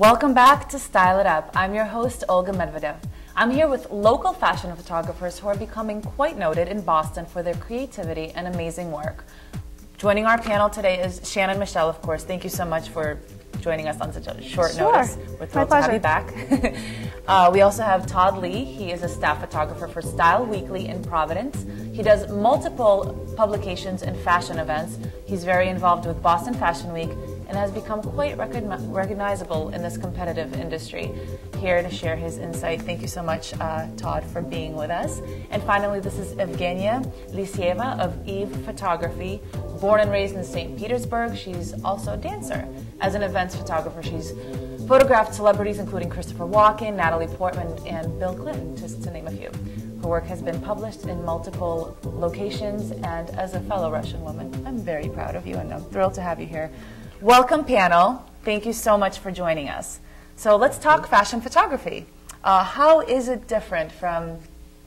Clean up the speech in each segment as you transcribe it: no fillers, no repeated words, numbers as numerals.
Welcome back to Style It Up. I'm your host, Olga Medvedev. I'm here with local fashion photographers who are becoming quite noted in Boston for their creativity and amazing work. Joining our panel today is Shannon Michelle, of course. Thank you so much for joining us on such a short notice. We're thrilled to have you back. We also have Todd Lee. He is a staff photographer for Style Weekly in Providence. He does multiple publications and fashion events. He's very involved with Boston Fashion Week and has become quite recognizable in this competitive industry. Here to share his insight. Thank you so much, Todd, for being with us. And finally, this is Evgenia Eliseeva of Eve Photography. Born and raised in St. Petersburg, she's also a dancer. As an events photographer, she's photographed celebrities including Christopher Walken, Natalie Portman, and Bill Clinton, just to name a few. Her work has been published in multiple locations, and as a fellow Russian woman, I'm very proud of you, and I'm thrilled to have you here. Welcome, panel. Thank you so much for joining us. So let's talk fashion photography. How is it different from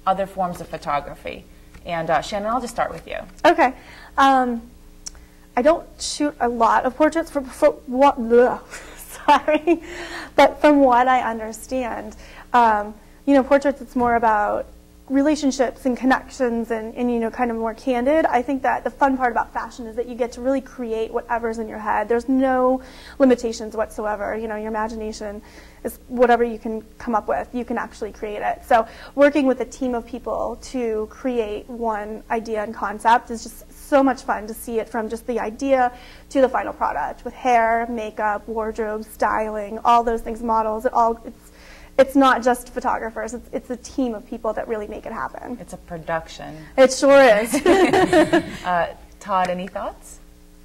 other forms of photography? And Shannon, I'll just start with you. Okay. I don't shoot a lot of portraits for what, sorry, but from what I understand, you know, portraits, it's more about relationships and connections and you know, kind of more candid. I think that the fun part about fashion is that you get to really create whatever's in your head. There's no limitations whatsoever. You know, your imagination is whatever you can come up with, you can actually create it. So working with a team of people to create one idea and concept is just so much fun to see it from just the idea to the final product with hair, makeup, wardrobe, styling, all those things, models, it's not just photographers, it's a team of people that really make it happen. It's a production. It sure is. Todd, any thoughts?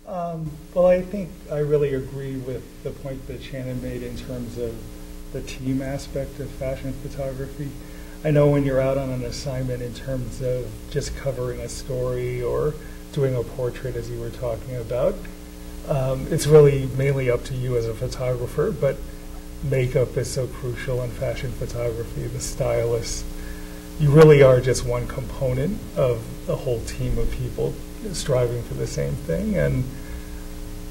Well, I think I really agree with the point that Shannon made in terms of the team aspect of fashion photography. I know when you're out on an assignment in terms of just covering a story or doing a portrait, as you were talking about, it's really mainly up to you as a photographer, but makeup is so crucial in fashion photography, the stylist. You really are just one component of a whole team of people striving for the same thing, and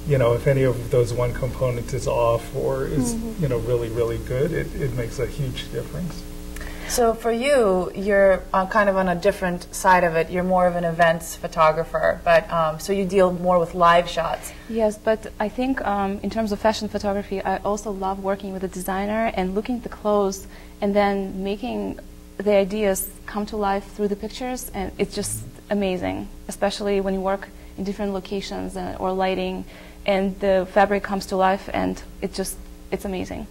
you know, if any of those one component is off or is you know, really, really good, it makes a huge difference. So for you, you're kind of on a different side of it. You're more of an events photographer, but so you deal more with live shots. Yes, but I think in terms of fashion photography, I also love working with a designer and looking at the clothes and then making the ideas come to life through the pictures, and it's just amazing, especially when you work in different locations or lighting, and the fabric comes to life, and it's amazing.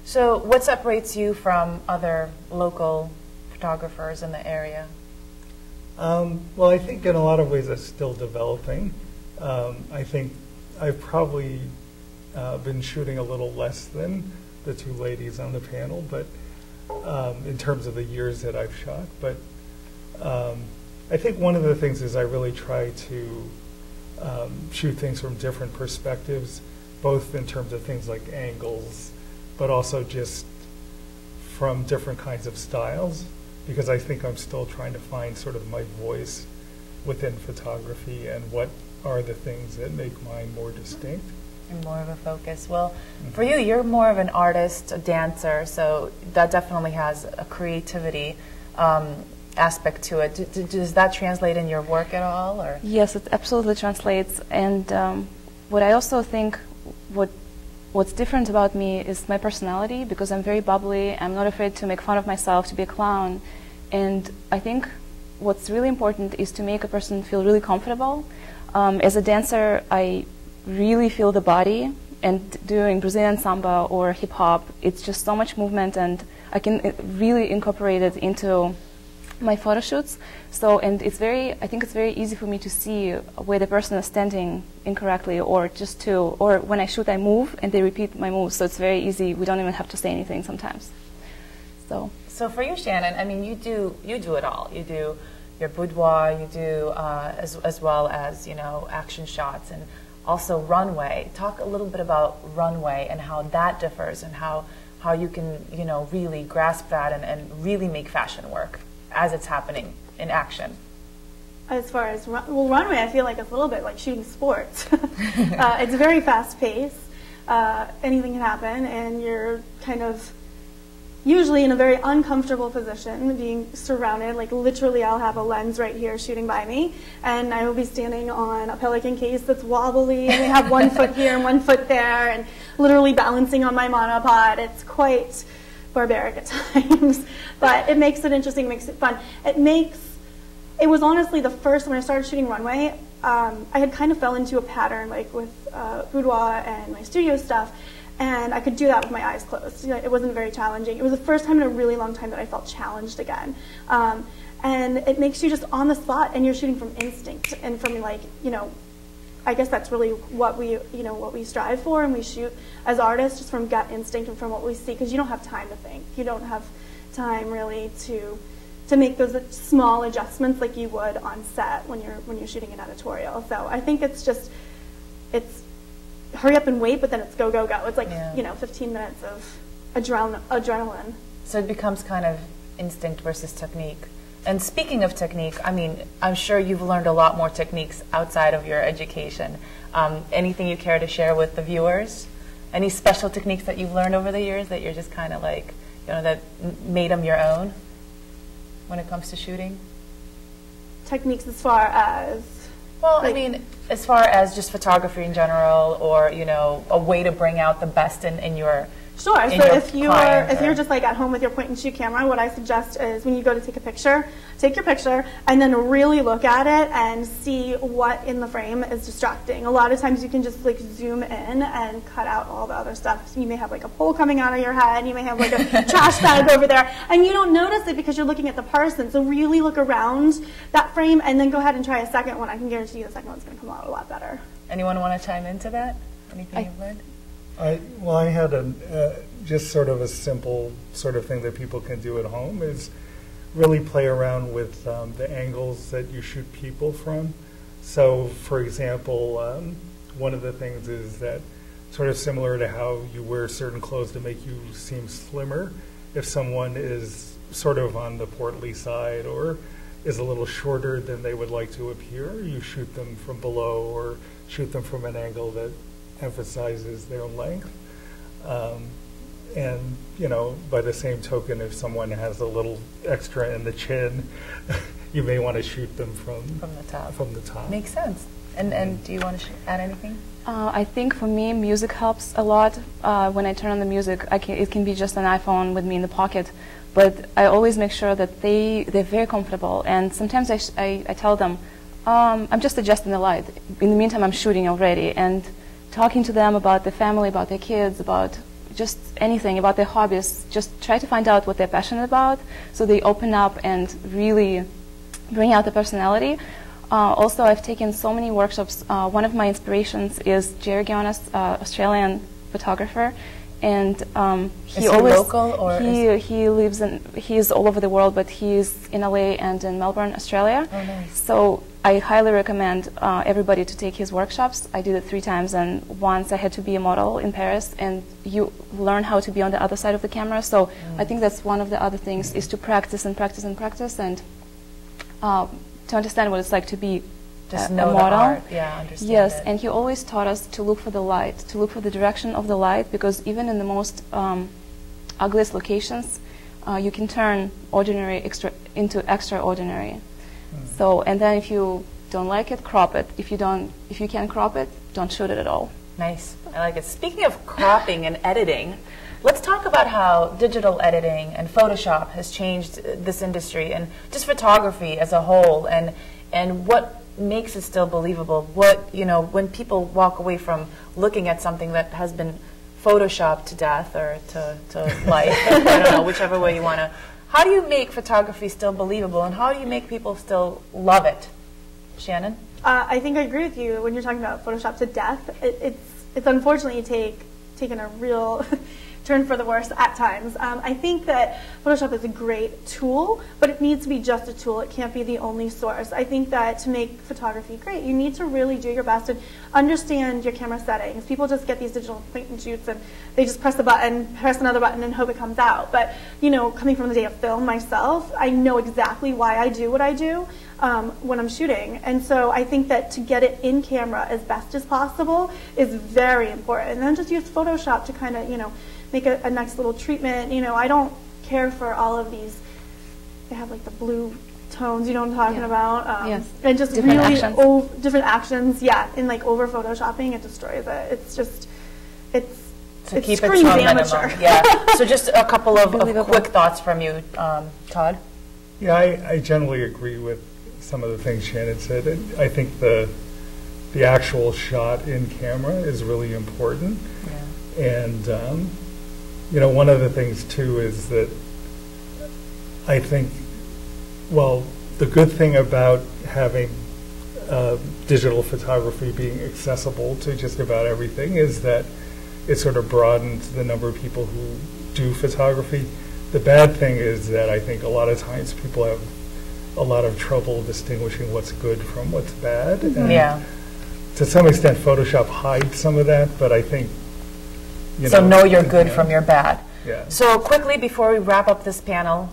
So what separates you from other local photographers in the area? Well, I think in a lot of ways it's still developing. I think I've probably been shooting a little less than the two ladies on the panel, but in terms of the years that I've shot. But I think one of the things is I really try to shoot things from different perspectives, both in terms of things like angles, but also just from different kinds of styles, because I think I'm still trying to find sort of my voice within photography and what are the things that make mine more distinct. And more of a focus. Well, for you, you're more of an artist, a dancer, so that definitely has a creativity aspect to it. Does that translate in your work at all? Or? Yes, it absolutely translates. And what I also think, what's different about me is my personality, because I'm very bubbly. I'm not afraid to make fun of myself, to be a clown. And I think what's really important is to make a person feel really comfortable. As a dancer, I really feel the body, and doing Brazilian samba or hip hop, it's just so much movement, and I can really incorporate it into my photo shoots. So, and I think it's very easy for me to see where the person is standing incorrectly, or when I shoot I move and they repeat my moves, so it's very easy. We don't even have to say anything sometimes. So for you, Shannon, I mean, you do it all. You do your boudoir, you do as well as, you know, action shots, and also Runway. Talk a little bit about Runway and how that differs, and how you can, you know, really grasp that and really make fashion work as it's happening in action. As far as, well, Runway, I feel like it's a little bit like shooting sports. It's very fast-paced. anything can happen, and you're kind of usually in a very uncomfortable position, being surrounded. Like literally, I'll have a lens right here shooting by me, and I will be standing on a pelican case that's wobbly, and we have one foot here and one foot there, and literally balancing on my monopod. It's quite barbaric at times, but it makes it interesting, it makes it fun. It was honestly the first, when I started shooting Runway, I had kind of fell into a pattern, like with boudoir and my studio stuff, and I could do that with my eyes closed. You know, it wasn't very challenging. It was the first time in a really long time that I felt challenged again. And it makes you just on the spot, and you're shooting from instinct and from, like, you know, I guess that's really what we strive for, and we shoot as artists just from gut instinct and from what we see, because you don't have time to think. You don't have time really to make those small adjustments like you would on set when you're shooting an editorial. So I think it's hurry up and wait, but then it's go, go, go. It's like, you know, 15 minutes of adrenaline. So it becomes kind of instinct versus technique. And speaking of technique, I mean, I'm sure you've learned a lot more techniques outside of your education. Anything you care to share with the viewers? Any special techniques that you've learned over the years that you're just kind of like, you know, that made them your own when it comes to shooting? Techniques as far as? Well, I mean, as far as just photography in general, or, you know, a way to bring out the best in your Sure. So if you're just like at home with your point and shoot camera, what I suggest is when you go to take a picture, take your picture and then really look at it and see what in the frame is distracting. A lot of times you can just like zoom in and cut out all the other stuff. So you may have like a pole coming out of your head, you may have like a trash bag over there, and you don't notice it because you're looking at the person. So really look around that frame and then go ahead and try a second one. I can guarantee you the second one's going to come out a lot better. Anyone want to chime into that? Anything you've learned? I had just sort of a simple sort of thing that people can do at home is really play around with the angles that you shoot people from. So, for example, one of the things is that sort of similar to how you wear certain clothes to make you seem slimmer, if someone is sort of on the portly side or is a little shorter than they would like to appear, you shoot them from below or shoot them from an angle that emphasizes their length. And, you know, by the same token, if someone has a little extra in the chin, you may want to shoot them from the top. Makes sense. And do you want to add anything? I think for me, music helps a lot. When I turn on the music, it can be just an iPhone with me in the pocket, but I always make sure that they're very comfortable. And sometimes I tell them, I'm just adjusting the light. In the meantime, I'm shooting already, and talking to them about their family, about their kids, about just anything, about their hobbies. Just try to find out what they're passionate about, so they open up and really bring out their personality. Also, I've taken so many workshops. One of my inspirations is Jerry Gionis, Australian photographer, and he is he local or he's all over the world, but he's in LA and in Melbourne, Australia. Oh, nice. So I highly recommend everybody to take his workshops. I did it 3 times, and once I had to be a model in Paris, and you learn how to be on the other side of the camera. So I think that's one of the other things, is to practice and practice and practice, and to understand what it's like to be just a know model. The art. Yeah, understand. Yes, it. and he always taught us to look for the light, to look for the direction of the light, because even in the most ugliest locations, you can turn ordinary into extraordinary. So, and then if you don't like it, crop it. If you can't crop it, don't shoot it at all. Nice. I like it. Speaking of cropping and editing, let's talk about how digital editing and Photoshop has changed this industry and just photography as a whole, and what makes it still believable. What, you know, when people walk away from looking at something that has been Photoshopped to death or to life, I don't know, whichever way you want to. How do you make photography still believable, and how do you make people still love it? Shannon? I think I agree with you when you're talking about Photoshop to death. It's unfortunately taken a real turn for the worse at times. I think that Photoshop is a great tool, but it needs to be just a tool. It can't be the only source. I think that to make photography great, you need to really do your best and understand your camera settings. People just get these digital point and shoots and they just press a button, press another button, and hope it comes out. But, you know, coming from the day of film myself, I know exactly why I do what I do when I'm shooting. And so I think that to get it in camera as best as possible is very important. And then just use Photoshop to kind of, you know, make a nice little treatment. You know, I don't care for all of these, they have like the blue tones, you know what I'm talking about? Yes. And just Different really actions. different actions, yeah, and like over Photoshopping, it destroys it. It's just, So it keep it to screams a amateur. minimum. Yeah. So just a couple of Believable. quick thoughts from you, Todd. Yeah, I generally agree with some of the things Shannon said. And I think the actual shot in camera is really important. Yeah. And, you know, one of the things, too, is that I think, well, the good thing about having digital photography being accessible to just about everything is that it sort of broadens the number of people who do photography. The bad thing is that I think a lot of times people have a lot of trouble distinguishing what's good from what's bad. And Yeah. to some extent, Photoshop hides some of that, but I think, you So know your good yeah. from your bad. Yeah. So quickly, before we wrap up this panel,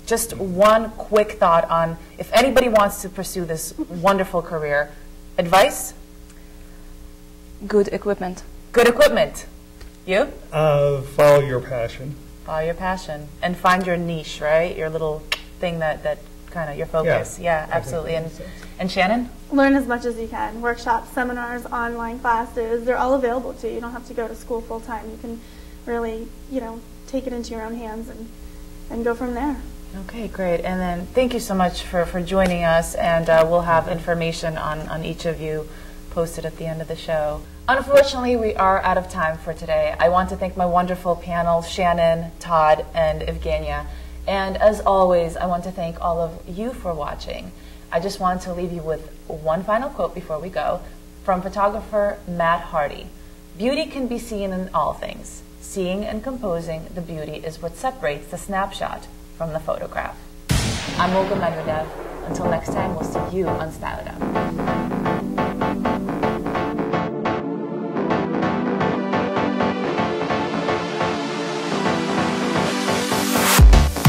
just one quick thought on if anybody wants to pursue this wonderful career, advice? Good equipment. Good equipment. You? Follow your passion. Follow your passion and find your niche, right? Your little thing that kind of your focus. Yeah, I think absolutely. that And makes sense. and Shannon? Learn as much as you can. Workshops, seminars, online classes, they're all available to you. You don't have to go to school full time. You can really, you know, take it into your own hands and go from there. Okay, great. And then thank you so much for joining us, and we'll have information on each of you posted at the end of the show. Unfortunately, we are out of time for today. I want to thank my wonderful panel, Shannon, Todd, and Evgenia. And as always, I want to thank all of you for watching. I just wanted to leave you with one final quote before we go from photographer Matt Hardy. Beauty can be seen in all things. Seeing and composing the beauty is what separates the snapshot from the photograph. I'm Olga Medvedev. Until next time, we'll see you on Style It Up.